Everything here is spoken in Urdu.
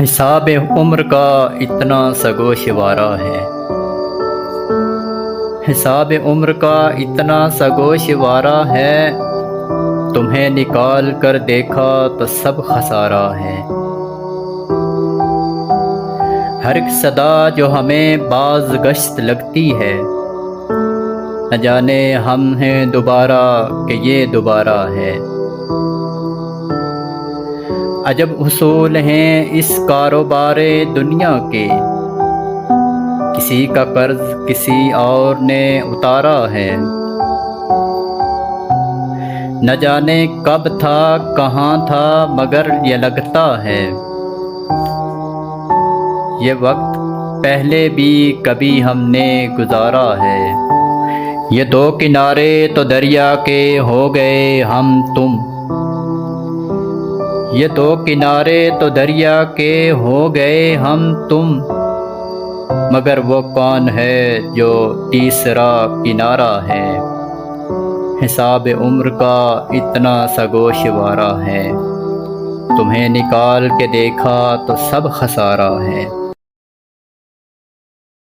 حساب عمر کا اتنا سگوشوارہ ہے، حساب عمر کا اتنا سگوشوارہ ہے، تمہیں نکال کر دیکھا تو سب خسارہ ہے۔ ہر ایک صدا جو ہمیں باز گشت لگتی ہے، نہ جانے ہم ہیں دوبارہ کہ یہ دوبارہ ہے۔ عجب اصول ہیں اس کاروبار دنیا کے، کسی کا قرض کسی اور نے اتارا ہے۔ نہ جانے کب تھا کہاں تھا مگر یہ لگتا ہے، یہ وقت پہلے بھی کبھی ہم نے گزارا ہے۔ یہ دو کنارے تو دریا کے ہو گئے ہم تم، یہ دو کنارے تو دریا کے ہو گئے ہم تم، مگر وہ کون ہے جو تیسرا کنارہ ہے۔ حساب عمر کا اتنا سگوشوارہ ہے، تمہیں نکال کے دیکھا تو سب خسارہ ہے۔